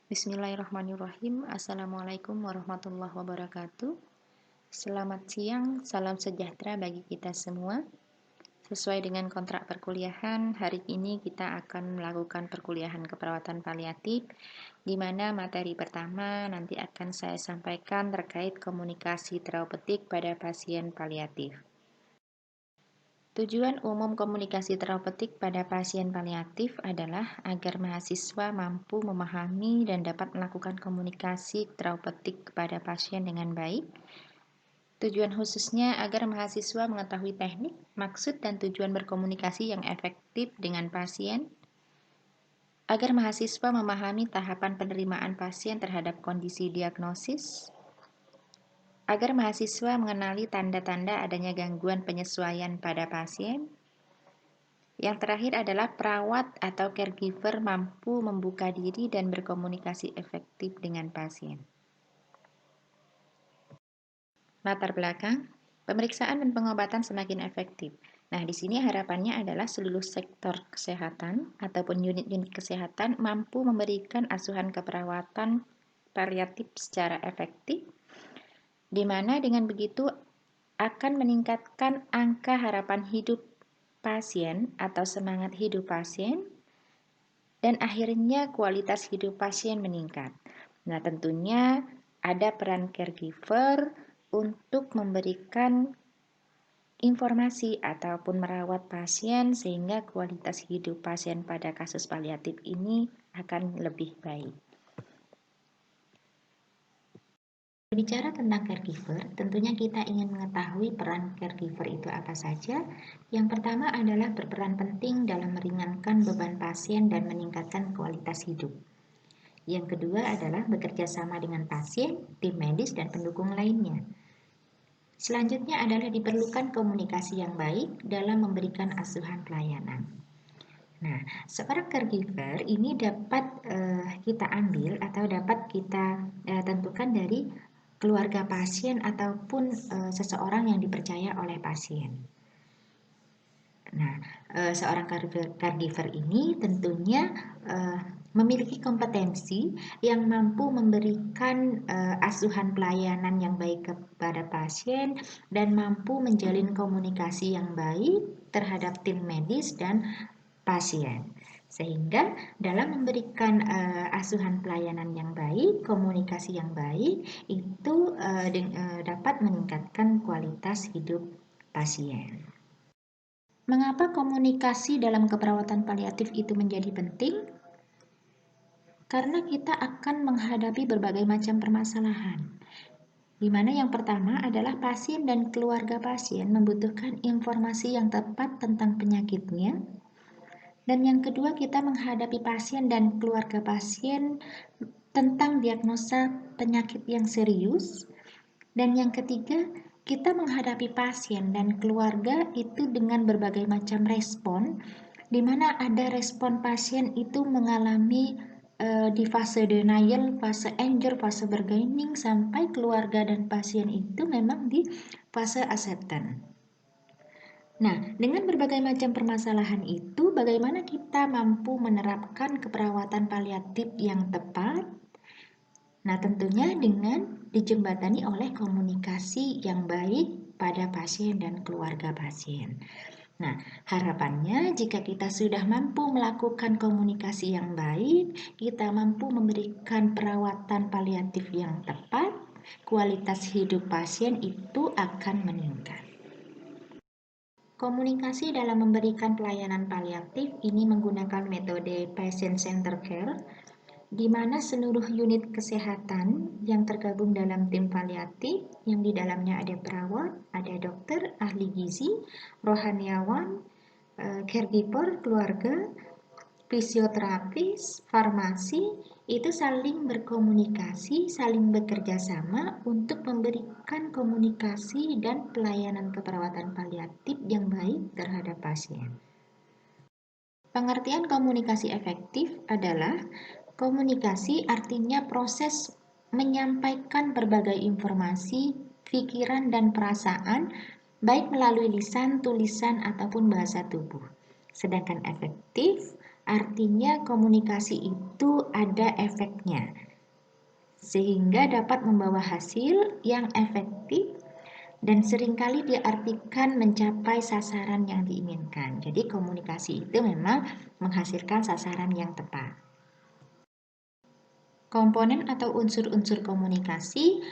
Bismillahirrahmanirrahim. Assalamualaikum warahmatullahi wabarakatuh. Selamat siang, salam sejahtera bagi kita semua. Sesuai dengan kontrak perkuliahan, hari ini kita akan melakukan perkuliahan keperawatan paliatif, di mana materi pertama nanti akan saya sampaikan terkait komunikasi terapeutik pada pasien paliatif. Tujuan umum komunikasi terapeutik pada pasien paliatif adalah agar mahasiswa mampu memahami dan dapat melakukan komunikasi terapeutik kepada pasien dengan baik. Tujuan khususnya agar mahasiswa mengetahui teknik, maksud, dan tujuan berkomunikasi yang efektif dengan pasien, agar mahasiswa memahami tahapan penerimaan pasien terhadap kondisi diagnosis, agar mahasiswa mengenali tanda-tanda adanya gangguan penyesuaian pada pasien. Yang terakhir adalah perawat atau caregiver mampu membuka diri dan berkomunikasi efektif dengan pasien. Latar belakang, pemeriksaan dan pengobatan semakin efektif. Nah, di sini harapannya adalah seluruh sektor kesehatan ataupun unit-unit kesehatan mampu memberikan asuhan keperawatan paliatif secara efektif, di mana dengan begitu akan meningkatkan angka harapan hidup pasien atau semangat hidup pasien, dan akhirnya kualitas hidup pasien meningkat. Nah, tentunya ada peran caregiver untuk memberikan informasi ataupun merawat pasien sehingga kualitas hidup pasien pada kasus paliatif ini akan lebih baik. Berbicara tentang caregiver, tentunya kita ingin mengetahui peran caregiver itu apa saja. Yang pertama adalah berperan penting dalam meringankan beban pasien dan meningkatkan kualitas hidup. Yang kedua adalah bekerja sama dengan pasien, tim medis, dan pendukung lainnya. Selanjutnya adalah diperlukan komunikasi yang baik dalam memberikan asuhan pelayanan. Nah, seorang caregiver ini dapat kita ambil atau dapat kita tentukan dari keluarga pasien ataupun seseorang yang dipercaya oleh pasien. Nah, seorang caregiver ini tentunya memiliki kompetensi yang mampu memberikan asuhan pelayanan yang baik kepada pasien dan mampu menjalin komunikasi yang baik terhadap tim medis dan pasien. Sehingga dalam memberikan asuhan pelayanan yang baik, komunikasi yang baik, itu dapat meningkatkan kualitas hidup pasien. Mengapa komunikasi dalam keperawatan paliatif itu menjadi penting? Karena kita akan menghadapi berbagai macam permasalahan. Di mana yang pertama adalah pasien dan keluarga pasien membutuhkan informasi yang tepat tentang penyakitnya. Dan yang kedua, kita menghadapi pasien dan keluarga pasien tentang diagnosa penyakit yang serius. Dan yang ketiga, kita menghadapi pasien dan keluarga itu dengan berbagai macam respon, di mana ada respon pasien itu mengalami di fase denial, fase anger, fase bargaining, sampai keluarga dan pasien itu memang di fase acceptance. Nah, dengan berbagai macam permasalahan itu, bagaimana kita mampu menerapkan keperawatan paliatif yang tepat? Nah, tentunya dengan dijembatani oleh komunikasi yang baik pada pasien dan keluarga pasien. Nah, harapannya jika kita sudah mampu melakukan komunikasi yang baik, kita mampu memberikan perawatan paliatif yang tepat, kualitas hidup pasien itu akan meningkat. Komunikasi dalam memberikan pelayanan paliatif ini menggunakan metode patient-centered care, di mana seluruh unit kesehatan yang tergabung dalam tim paliatif, yang di dalamnya ada perawat, ada dokter, ahli gizi, rohaniawan, caregiver, keluarga, fisioterapis, farmasi, itu saling berkomunikasi, saling bekerja sama untuk memberikan komunikasi dan pelayanan keperawatan paliatif yang baik terhadap pasien. Pengertian komunikasi efektif adalah komunikasi artinya proses menyampaikan berbagai informasi, pikiran, dan perasaan, baik melalui lisan, tulisan, ataupun bahasa tubuh. Sedangkan efektif Artinya komunikasi itu ada efeknya, sehingga dapat membawa hasil yang efektif dan seringkali diartikan mencapai sasaran yang diinginkan. Jadi komunikasi itu memang menghasilkan sasaran yang tepat. Komponen atau unsur-unsur komunikasi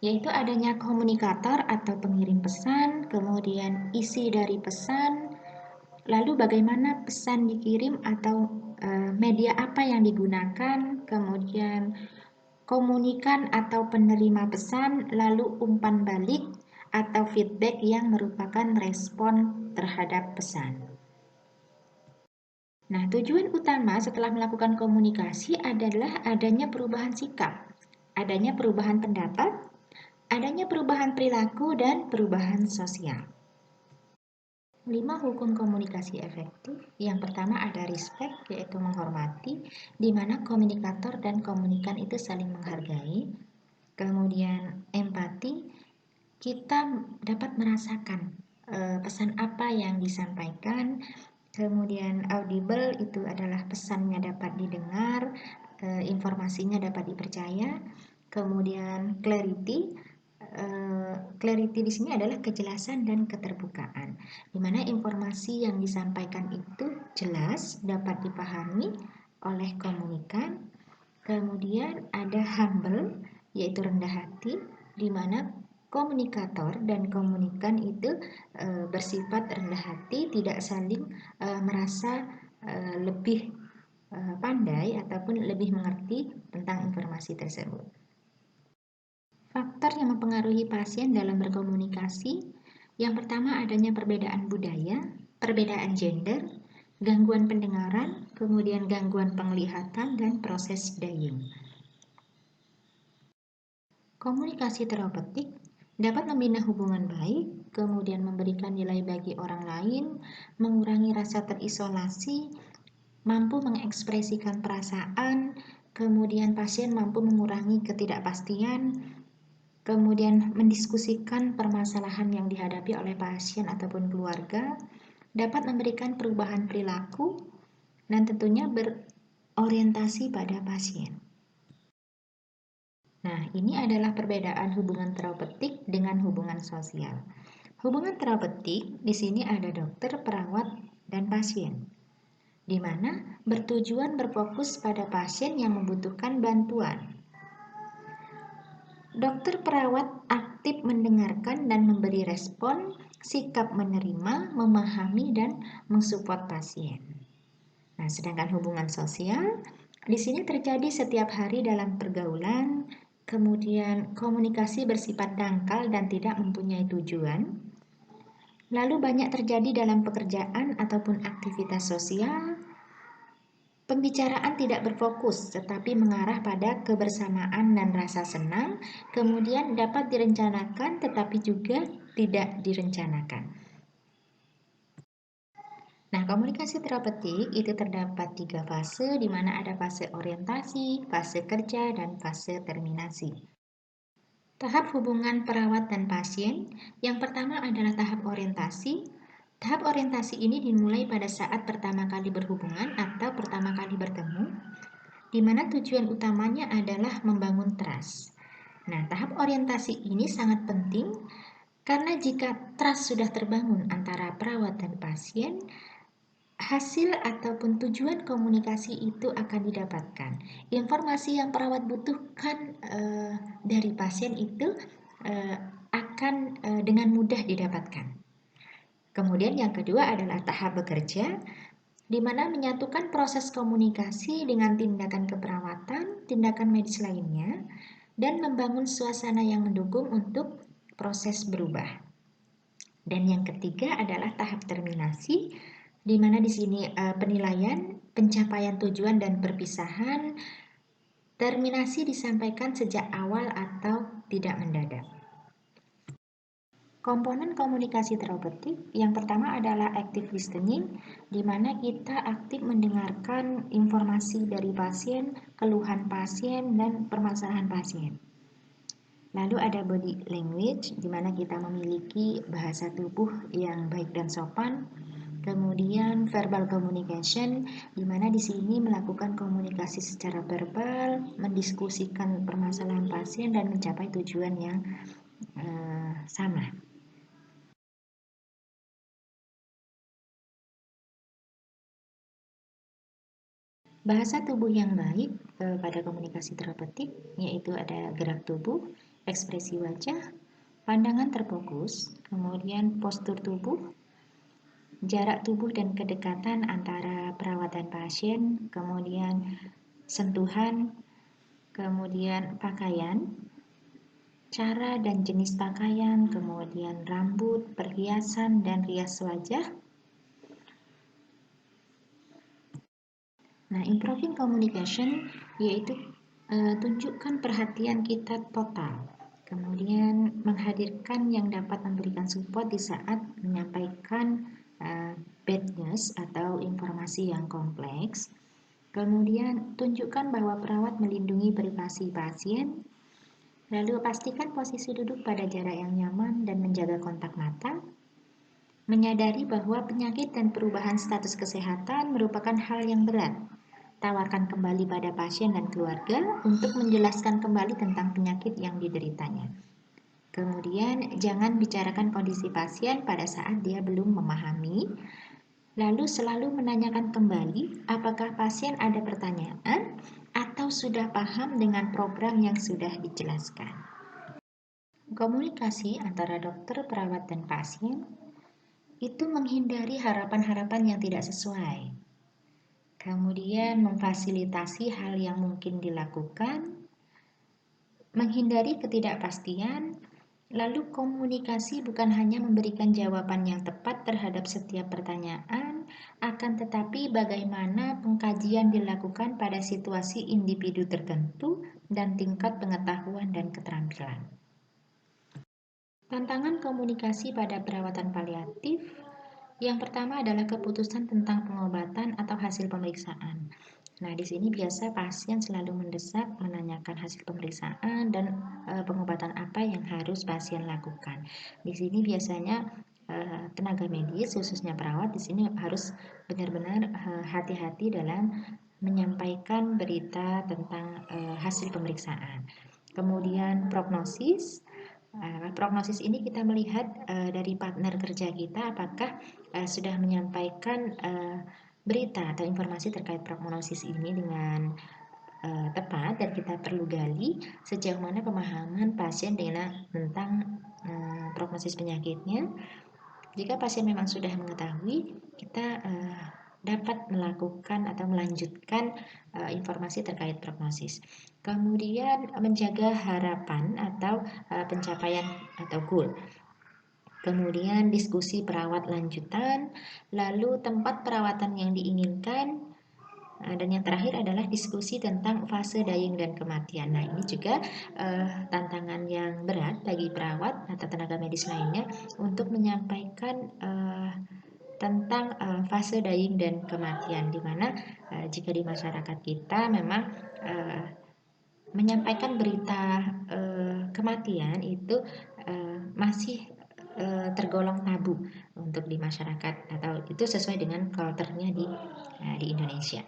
yaitu adanya komunikator atau pengirim pesan, kemudian isi dari pesan, lalu bagaimana pesan dikirim atau media apa yang digunakan, kemudian komunikan atau penerima pesan, lalu umpan balik atau feedback yang merupakan respon terhadap pesan. Nah, tujuan utama setelah melakukan komunikasi adalah adanya perubahan sikap, adanya perubahan pendapat, adanya perubahan perilaku, dan perubahan sosial. 5 hukum komunikasi efektif. Yang pertama ada respect, yaitu menghormati, di mana komunikator dan komunikan itu saling menghargai. Kemudian empati, kita dapat merasakan pesan apa yang disampaikan. Kemudian audible itu adalah pesannya dapat didengar, informasinya dapat dipercaya. Kemudian clarity, clarity di sini adalah kejelasan dan keterbukaan, di mana informasi yang disampaikan itu jelas, dapat dipahami oleh komunikan. Kemudian ada humble, yaitu rendah hati, di mana komunikator dan komunikan itu bersifat rendah hati, tidak saling merasa lebih pandai ataupun lebih mengerti tentang informasi tersebut. Faktor yang mempengaruhi pasien dalam berkomunikasi, yang pertama adanya perbedaan budaya, perbedaan gender, gangguan pendengaran, kemudian gangguan penglihatan, dan proses daying. Komunikasi terapeutik dapat membina hubungan baik, kemudian memberikan nilai bagi orang lain, mengurangi rasa terisolasi, mampu mengekspresikan perasaan, kemudian pasien mampu mengurangi ketidakpastian, kemudian mendiskusikan permasalahan yang dihadapi oleh pasien ataupun keluarga, dapat memberikan perubahan perilaku, dan tentunya berorientasi pada pasien. Nah, ini adalah perbedaan hubungan terapeutik dengan hubungan sosial. Hubungan terapeutik di sini ada dokter, perawat, dan pasien, di mana bertujuan berfokus pada pasien yang membutuhkan bantuan. Dokter perawat aktif mendengarkan dan memberi respon, sikap menerima, memahami, dan mensupport pasien. Nah, sedangkan hubungan sosial di sini terjadi setiap hari dalam pergaulan, kemudian komunikasi bersifat dangkal dan tidak mempunyai tujuan. Lalu banyak terjadi dalam pekerjaan ataupun aktivitas sosial. Pembicaraan tidak berfokus, tetapi mengarah pada kebersamaan dan rasa senang, kemudian dapat direncanakan tetapi juga tidak direncanakan. Nah, komunikasi terapeutik itu terdapat 3 fase, di mana ada fase orientasi, fase kerja, dan fase terminasi. Tahap hubungan perawat dan pasien, yang pertama adalah tahap orientasi. Tahap orientasi ini dimulai pada saat pertama kali berhubungan atau pertama kali bertemu, di mana tujuan utamanya adalah membangun trust. Nah, tahap orientasi ini sangat penting karena jika trust sudah terbangun antara perawat dan pasien, hasil ataupun tujuan komunikasi itu akan didapatkan. Informasi yang perawat butuhkan dari pasien itu akan dengan mudah didapatkan. Kemudian yang kedua adalah tahap bekerja, di mana menyatukan proses komunikasi dengan tindakan keperawatan, tindakan medis lainnya, dan membangun suasana yang mendukung untuk proses berubah. Dan yang ketiga adalah tahap terminasi, di mana di sini penilaian, pencapaian tujuan dan perpisahan. Terminasi disampaikan sejak awal atau tidak mendadak. Komponen komunikasi terapeutik yang pertama adalah active listening, di mana kita aktif mendengarkan informasi dari pasien, keluhan pasien, dan permasalahan pasien. Lalu ada body language, di mana kita memiliki bahasa tubuh yang baik dan sopan. Kemudian verbal communication, di mana di sini melakukan komunikasi secara verbal, mendiskusikan permasalahan pasien dan mencapai tujuan yang sama. Bahasa tubuh yang baik pada komunikasi terapeutik yaitu ada gerak tubuh, ekspresi wajah, pandangan terfokus, kemudian postur tubuh, jarak tubuh dan kedekatan antara perawat dan pasien, kemudian sentuhan, kemudian pakaian, cara dan jenis pakaian, kemudian rambut, perhiasan, dan rias wajah. Nah, improving communication yaitu tunjukkan perhatian kita total. Kemudian menghadirkan yang dapat memberikan support di saat menyampaikan bad news atau informasi yang kompleks. Kemudian tunjukkan bahwa perawat melindungi privasi pasien. Lalu pastikan posisi duduk pada jarak yang nyaman dan menjaga kontak mata. Menyadari bahwa penyakit dan perubahan status kesehatan merupakan hal yang berat. Tawarkan kembali pada pasien dan keluarga untuk menjelaskan kembali tentang penyakit yang dideritanya. Kemudian, jangan bicarakan kondisi pasien pada saat dia belum memahami. Lalu selalu menanyakan kembali apakah pasien ada pertanyaan atau sudah paham dengan program yang sudah dijelaskan. Komunikasi antara dokter, perawat, dan pasien itu menghindari harapan-harapan yang tidak sesuai. Kemudian memfasilitasi hal yang mungkin dilakukan, menghindari ketidakpastian, lalu komunikasi bukan hanya memberikan jawaban yang tepat terhadap setiap pertanyaan, akan tetapi bagaimana pengkajian dilakukan pada situasi individu tertentu dan tingkat pengetahuan dan keterampilan. Tantangan komunikasi pada perawatan paliatif yang pertama adalah keputusan tentang pengobatan atau hasil pemeriksaan. Nah, di sini biasa pasien selalu mendesak menanyakan hasil pemeriksaan dan pengobatan apa yang harus pasien lakukan. Di sini biasanya tenaga medis khususnya perawat di sini harus benar-benar hati-hati dalam menyampaikan berita tentang hasil pemeriksaan. Kemudian prognosis. Prognosis ini kita melihat dari partner kerja kita apakah sudah menyampaikan berita atau informasi terkait prognosis ini dengan tepat, dan kita perlu gali sejauh mana pemahaman pasien tentang prognosis penyakitnya. Jika pasien memang sudah mengetahui, kita dapat melakukan atau melanjutkan informasi terkait prognosis. Kemudian menjaga harapan atau pencapaian atau goal. Kemudian diskusi perawat lanjutan, lalu tempat perawatan yang diinginkan, dan yang terakhir adalah diskusi tentang fase dying dan kematian. Nah, ini juga tantangan yang berat bagi perawat atau tenaga medis lainnya untuk menyampaikan tentang fase dying dan kematian, di mana jika di masyarakat kita memang menyampaikan berita kematian itu masih tergolong tabu untuk di masyarakat, atau itu sesuai dengan culture-nya di Indonesia.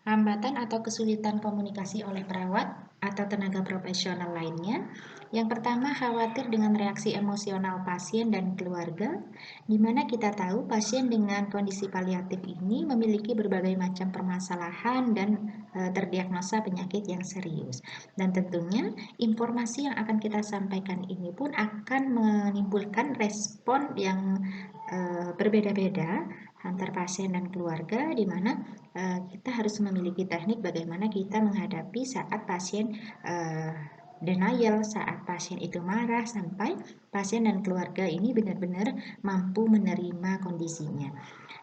Hambatan atau kesulitan komunikasi oleh perawat atau tenaga profesional lainnya. Yang pertama, khawatir dengan reaksi emosional pasien dan keluarga, di mana kita tahu pasien dengan kondisi paliatif ini memiliki berbagai macam permasalahan dan terdiagnosa penyakit yang serius. Dan tentunya informasi yang akan kita sampaikan ini pun akan menimbulkan respon yang berbeda-beda antar pasien dan keluarga, di mana kita harus memiliki teknik bagaimana kita menghadapi saat pasien denial, saat pasien itu marah, sampai pasien dan keluarga ini benar-benar mampu menerima kondisinya.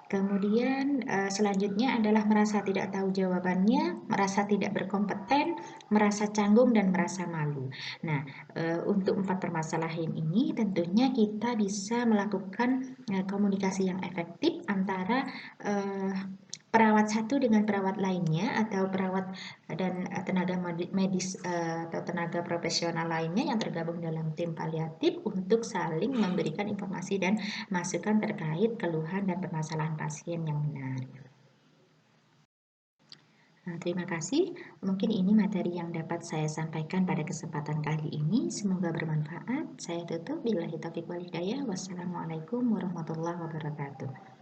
Kemudian selanjutnya adalah merasa tidak tahu jawabannya, merasa tidak berkompeten, merasa canggung, dan merasa malu. Nah, untuk 4 permasalahan ini tentunya kita bisa melakukan komunikasi yang efektif antara perawat satu dengan perawat lainnya atau perawat dan tenaga medis atau tenaga profesional lainnya yang tergabung dalam tim paliatif untuk saling memberikan informasi dan masukan terkait keluhan dan permasalahan pasien yang benar. Nah, terima kasih. Mungkin ini materi yang dapat saya sampaikan pada kesempatan kali ini. Semoga bermanfaat. Saya tutup. Billahi taufiq wal hidayah. Wassalamualaikum warahmatullahi wabarakatuh.